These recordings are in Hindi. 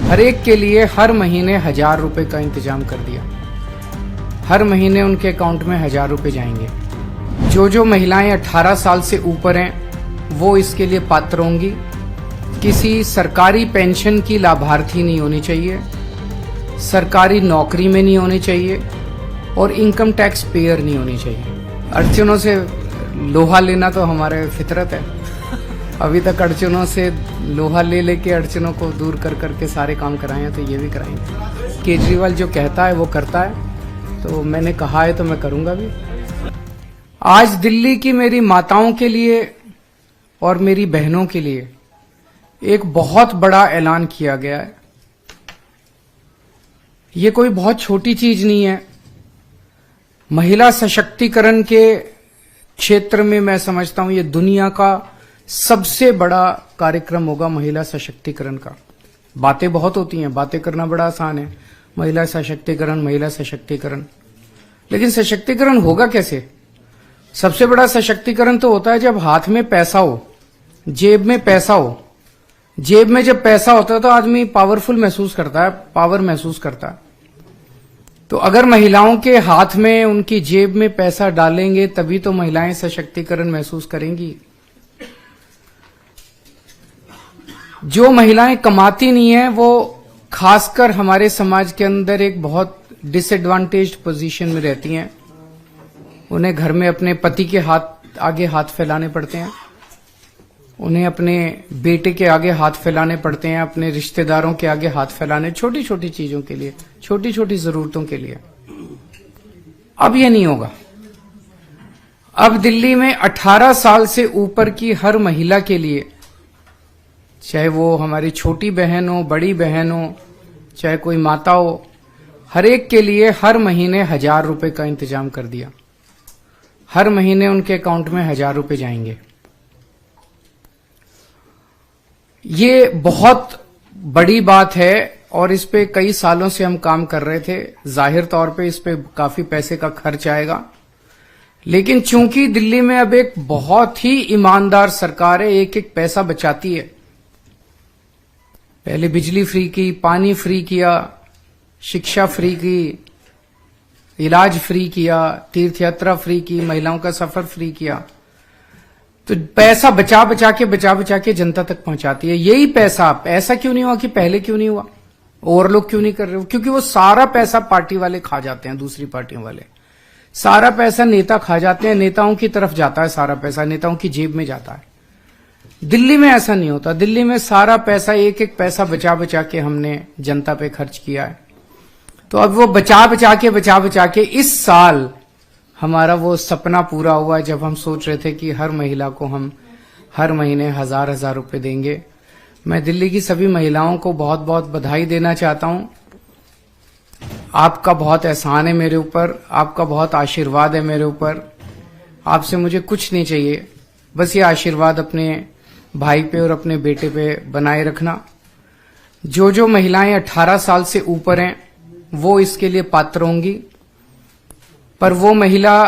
हर एक के लिए हर महीने 1000 रुपए का इंतजाम कर दिया। हर महीने उनके अकाउंट में 1000 रुपए जाएंगे। जो महिलाएं 18 साल से ऊपर हैं वो इसके लिए पात्र होंगी। किसी सरकारी पेंशन की लाभार्थी नहीं होनी चाहिए, सरकारी नौकरी में नहीं होनी चाहिए और इनकम टैक्स पेयर नहीं होनी चाहिए। अड़चनों से लोहा लेना तो हमारे फितरत है। अभी तक अड़चनों से लोहा ले लेके अड़चनों को दूर कर करके सारे काम कराए हैं, तो ये भी कराएंगे। केजरीवाल जो कहता है वो करता है, तो मैंने कहा है तो मैं करूंगा भी। आज दिल्ली की मेरी माताओं के लिए और मेरी बहनों के लिए एक बहुत बड़ा ऐलान किया गया है। ये कोई बहुत छोटी चीज नहीं है। महिला सशक्तिकरण के क्षेत्र में मैं समझता हूं ये दुनिया का सबसे बड़ा कार्यक्रम होगा महिला सशक्तिकरण का। बातें बहुत होती हैं, बातें करना बड़ा आसान है, महिला सशक्तिकरण, महिला सशक्तिकरण, लेकिन सशक्तिकरण होगा कैसे? सबसे बड़ा सशक्तिकरण तो होता है जब हाथ में पैसा हो, जेब में पैसा हो। जेब में जब पैसा होता है तो आदमी पावरफुल महसूस करता है, पावर महसूस करता है। तो अगर महिलाओं के हाथ में, उनकी जेब में पैसा डालेंगे तभी तो महिलाएं सशक्तिकरण महसूस करेंगी। जो महिलाएं कमाती नहीं है वो खासकर हमारे समाज के अंदर एक बहुत डिसएडवांटेज्ड पोजीशन में रहती हैं। उन्हें घर में अपने पति के आगे हाथ फैलाने पड़ते हैं, उन्हें अपने बेटे के आगे हाथ फैलाने पड़ते हैं, अपने रिश्तेदारों के आगे हाथ फैलाने, छोटी छोटी चीजों के लिए, छोटी छोटी जरूरतों के लिए। अब ये नहीं होगा। अब दिल्ली में 18 साल से ऊपर की हर महिला के लिए, चाहे वो हमारी छोटी बहन हो, बड़ी बहन हो, चाहे कोई माता हो, हर एक के लिए हर महीने 1000 रुपए का इंतजाम कर दिया। हर महीने उनके अकाउंट में 1000 रुपए जाएंगे। ये बहुत बड़ी बात है और इस पे कई सालों से हम काम कर रहे थे। जाहिर तौर पे इस पे काफी पैसे का खर्च आएगा, लेकिन चूंकि दिल्ली में अब एक बहुत ही ईमानदार सरकार है, एक एक पैसा बचाती है। पहले बिजली फ्री की, पानी फ्री किया, शिक्षा फ्री की, इलाज फ्री किया, तीर्थ यात्रा फ्री की, महिलाओं का सफर फ्री किया। तो पैसा बचा बचा के जनता तक पहुंचाती है। यही पैसा, ऐसा क्यों नहीं हुआ कि पहले क्यों नहीं हुआ, ओवरलोग क्यों नहीं कर रहे हो? क्योंकि वो सारा पैसा पार्टी वाले खा जाते हैं, दूसरी पार्टियों वाले सारा पैसा नेता खा जाते हैं, नेताओं की तरफ जाता है, सारा पैसा नेताओं की जेब में जाता है। दिल्ली में ऐसा नहीं होता। दिल्ली में सारा पैसा, एक एक पैसा बचा के हमने जनता पे खर्च किया है। तो अब वो बचा के इस साल हमारा वो सपना पूरा हुआ जब हम सोच रहे थे कि हर महिला को हम हर महीने 1000 रुपए देंगे। मैं दिल्ली की सभी महिलाओं को बहुत बहुत बधाई देना चाहता हूं। आपका बहुत एहसान है मेरे ऊपर, आपका बहुत आशीर्वाद है मेरे ऊपर। आपसे मुझे कुछ नहीं चाहिए, बस ये आशीर्वाद अपने भाई पे और अपने बेटे पे बनाए रखना। जो महिलाएं 18 साल से ऊपर हैं वो इसके लिए पात्र होंगी, पर वो महिला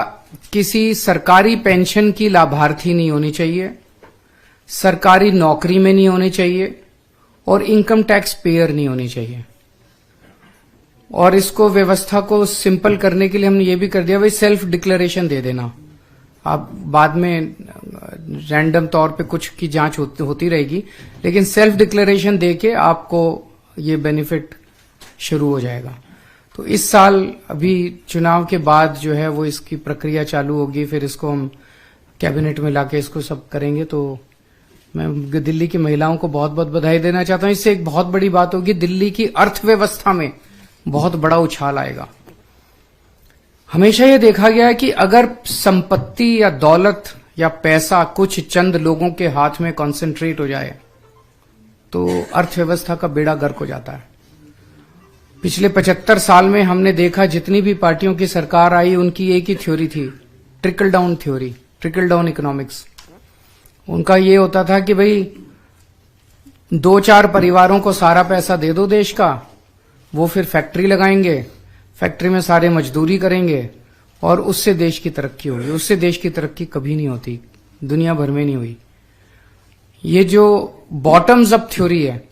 किसी सरकारी पेंशन की लाभार्थी नहीं होनी चाहिए, सरकारी नौकरी में नहीं होनी चाहिए और इनकम टैक्स पेयर नहीं होनी चाहिए। और इसको, व्यवस्था को सिंपल करने के लिए हमने ये भी कर दिया, भाई सेल्फ डिक्लेरेशन दे देना। आप बाद में रैंडम तौर पे कुछ की जांच होती रहेगी, लेकिन सेल्फ डिक्लेरेशन देके आपको ये बेनिफिट शुरू हो जाएगा। तो इस साल अभी चुनाव के बाद जो है वो इसकी प्रक्रिया चालू होगी, फिर इसको हम कैबिनेट में लाके इसको सब करेंगे। तो मैं दिल्ली की महिलाओं को बहुत बहुत बधाई देना चाहता हूं। इससे एक बहुत बड़ी बात होगी, दिल्ली की अर्थव्यवस्था में बहुत बड़ा उछाल आएगा। हमेशा ये देखा गया है कि अगर संपत्ति या दौलत या पैसा कुछ चंद लोगों के हाथ में कॉन्सेंट्रेट हो जाए तो अर्थव्यवस्था का बेड़ा गर्क हो जाता है। पिछले 75 साल में हमने देखा, जितनी भी पार्टियों की सरकार आई उनकी एक ही थ्योरी थी, trickle down theory, trickle down economics. उनका ये होता था कि भाई 2-4 परिवारों को सारा पैसा दे दो देश का, वो फिर फैक्ट्री लगाएंगे, फैक्ट्री में सारे मजदूरी करेंगे और उससे देश की तरक्की होगी। उससे देश की तरक्की कभी नहीं होती, दुनिया भर में नहीं हुई। ये जो बॉटम्स अप थ्योरी है,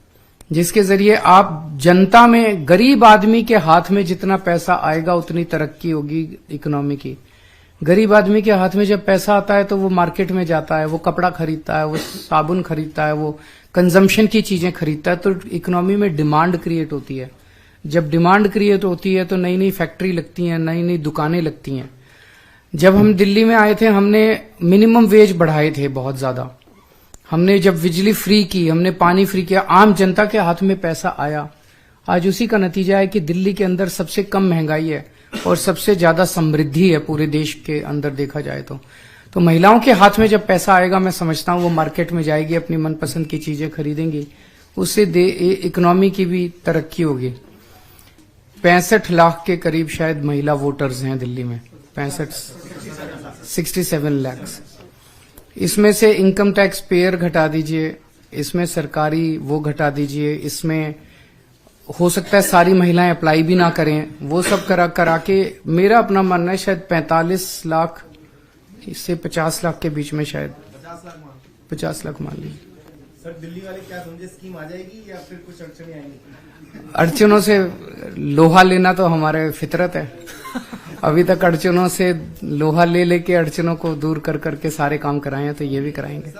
जिसके जरिए आप जनता में, गरीब आदमी के हाथ में जितना पैसा आएगा उतनी तरक्की होगी इकोनॉमी की। गरीब आदमी के हाथ में जब पैसा आता है तो वो मार्केट में जाता है, वो कपड़ा खरीदता है, वो साबुन खरीदता है, वो कंजम्पशन की चीजें खरीदता है, तो इकोनॉमी में डिमांड क्रिएट होती है। जब डिमांड क्रिएट होती है तो नई नई फैक्ट्री लगती हैं, नई नई दुकानें लगती हैं। जब हम दिल्ली में आए थे हमने मिनिमम वेज बढ़ाए थे बहुत ज्यादा। हमने जब बिजली फ्री की, हमने पानी फ्री किया, आम जनता के हाथ में पैसा आया। आज उसी का नतीजा है कि दिल्ली के अंदर सबसे कम महंगाई है और सबसे ज्यादा समृद्धि है पूरे देश के अंदर देखा जाए तो महिलाओं के हाथ में जब पैसा आएगा, मैं समझता हूं वो मार्केट में जाएगी, अपनी मनपसंद की चीजें खरीदेंगी, उससे इकोनॉमी की भी तरक्की होगी। 65 लाख के करीब शायद महिला वोटर्स हैं दिल्ली में, 67 लाख। इसमें से इनकम टैक्स पेयर घटा दीजिए, इसमें सरकारी वो घटा दीजिए, इसमें हो सकता है सारी महिलाएं अप्लाई भी ना करें, वो सब करा के मेरा अपना मानना है शायद 45 लाख इससे 50 लाख के बीच में, शायद 50 लाख मान लीजिए। सर दिल्ली वाले क्या समझे, स्कीम आ जाएगी या फिर कुछ अड़चने आएंगी? अड़चनों से लोहा लेना तो हमारे फितरत है। अभी तक अड़चनों से लोहा ले लेके अड़चनों को दूर कर करके सारे काम कराए हैं, तो ये भी कराएंगे।